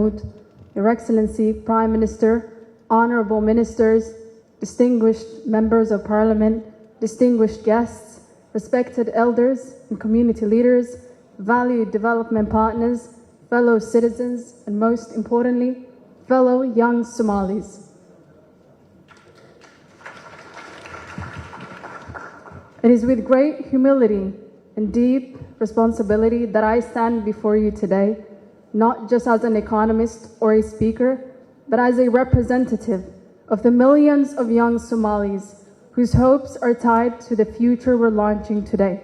Mahmoud, Your Excellency, Prime Minister, honorable ministers, distinguished members of parliament, distinguished guests, respected elders and community leaders, valued development partners, fellow citizens, and most importantly, fellow young Somalis. It is with great humility and deep responsibility that I stand before you today, not just as an economist or a speaker, but as a representative of the millions of young Somalis whose hopes are tied to the future we're launching today.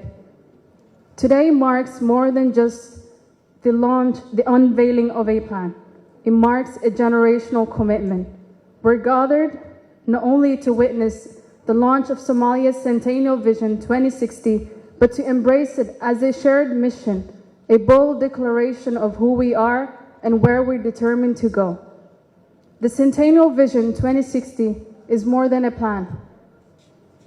Today marks more than just the unveiling of a plan. It marks a generational commitment. We're gathered not only to witness the launch of Somalia's Centennial Vision 2060, but to embrace it as a shared mission, a bold declaration of who we are and where we're determined to go. The Centennial Vision 2060 is more than a plan.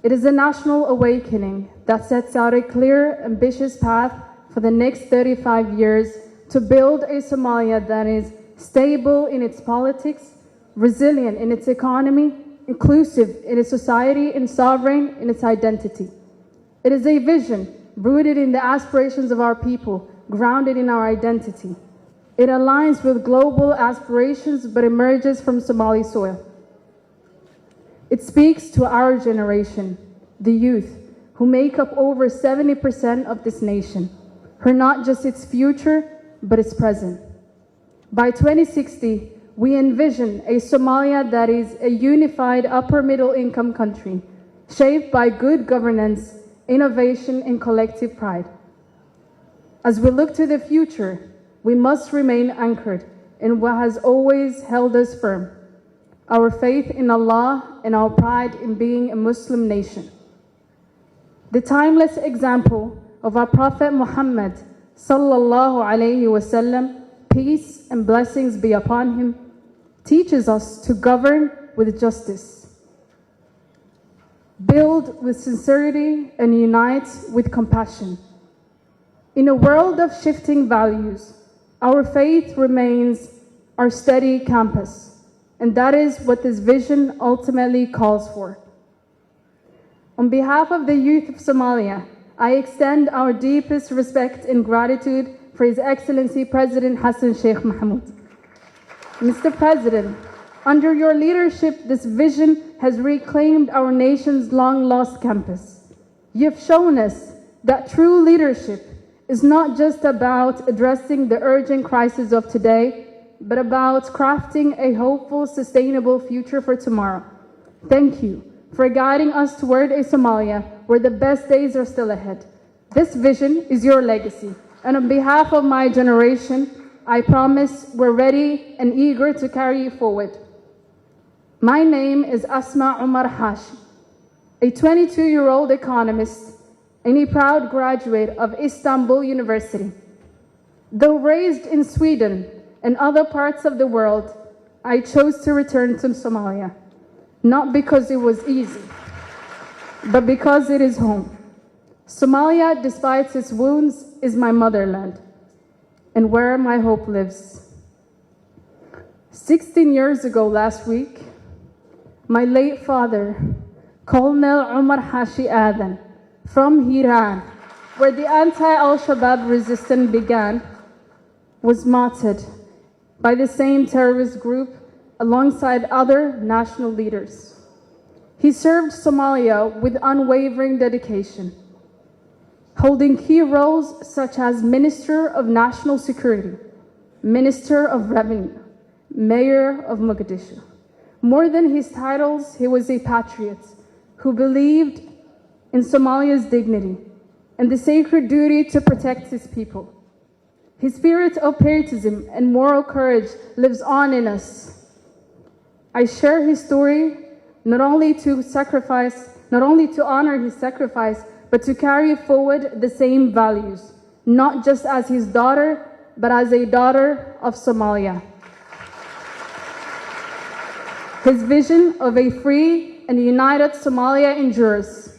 It is a national awakening that sets out a clear, ambitious path for the next 35 years to build a Somalia that is stable in its politics, resilient in its economy, inclusive in its society, and sovereign in its identity. It is a vision rooted in the aspirations of our people, grounded in our identity. It aligns with global aspirations but emerges from Somali soil. It speaks to our generation, the youth, who make up over 70% of this nation, who are not just its future, but its present. By 2060, we envision a Somalia that is a unified upper middle income country, shaped by good governance, innovation, and collective pride. As we look to the future, we must remain anchored in what has always held us firm, our faith in Allah and our pride in being a Muslim nation. The timeless example of our Prophet Muhammad sallallahu alayhi wasallam, peace and blessings be upon him, teaches us to govern with justice, build with sincerity, and unite with compassion. In a world of shifting values, our faith remains our steady compass, and that is what this vision ultimately calls for. On behalf of the youth of Somalia, I extend our deepest respect and gratitude for His Excellency President Hassan Sheikh Mohamud. Mr. President, under your leadership, this vision has reclaimed our nation's long-lost campus. You've shown us that true leadership is not just about addressing the urgent crises of today, but about crafting a hopeful, sustainable future for tomorrow. Thank you for guiding us toward a Somalia where the best days are still ahead. This vision is your legacy, and on behalf of my generation, I promise we're ready and eager to carry it forward. My name is Asma Omar Hashi, a 22-year-old economist and a proud graduate of Istanbul University. Though raised in Sweden and other parts of the world, I chose to return to Somalia, not because it was easy, but because it is home. Somalia, despite its wounds, is my motherland, and where my hope lives. 16 years ago last week, my late father, Colonel Omar Hashi Adan, from Iran, where the anti-Al-Shabaab resistance began, was martyred by the same terrorist group alongside other national leaders. He served Somalia with unwavering dedication, holding key roles such as Minister of National Security, Minister of Revenue, Mayor of Mogadishu. More than his titles, he was a patriot who believed in Somalia's dignity and the sacred duty to protect his people. His spirit of patriotism and moral courage lives on in us. I share his story not only to honor his sacrifice, but to carry forward the same values, not just as his daughter, but as a daughter of Somalia. His vision of a free and united Somalia endures.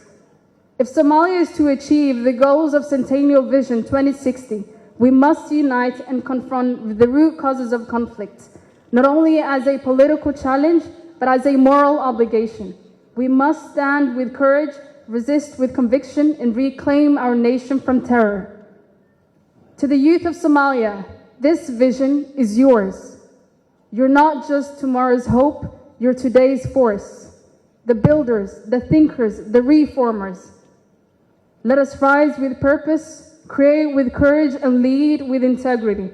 If Somalia is to achieve the goals of Centennial Vision 2060, We must unite and confront the root causes of conflict, not only as a political challenge, but as a moral obligation. We must stand with courage, resist with conviction, and reclaim our nation from terror. To the youth of Somalia, this vision is yours. You're not just tomorrow's hope, you're today's force. The builders, the thinkers, the reformers. Let us rise with purpose, create with courage, and lead with integrity.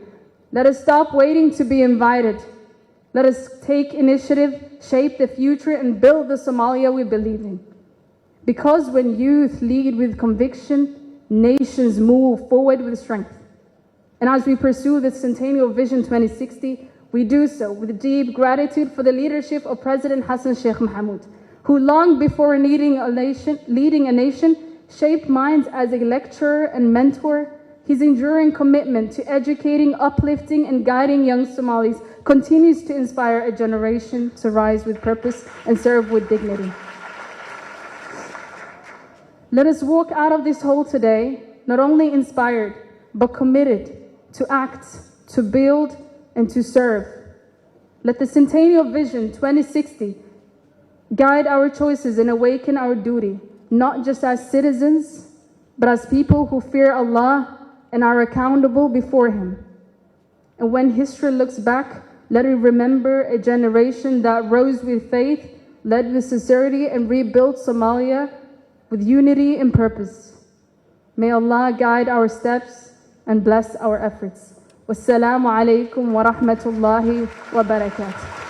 Let us stop waiting to be invited. Let us take initiative, shape the future, and build the Somalia we believe in. Because when youth lead with conviction, nations move forward with strength. And as we pursue the Centennial Vision 2060, we do so with deep gratitude for the leadership of President Hassan Sheikh Mohamud, who long before leading a nation, shaped minds as a lecturer and mentor. His enduring commitment to educating, uplifting, and guiding young Somalis continues to inspire a generation to rise with purpose and serve with dignity. Let us walk out of this hall today, not only inspired, but committed to act, to build, and to serve. Let the Centennial Vision 2060 guide our choices and awaken our duty, not just as citizens, but as people who fear Allah and are accountable before Him. And when history looks back, let it remember a generation that rose with faith, led with sincerity, and rebuilt Somalia with unity and purpose. May Allah guide our steps and bless our efforts. Wassalamu alaikum wa rahmatullahi wa barakatuh.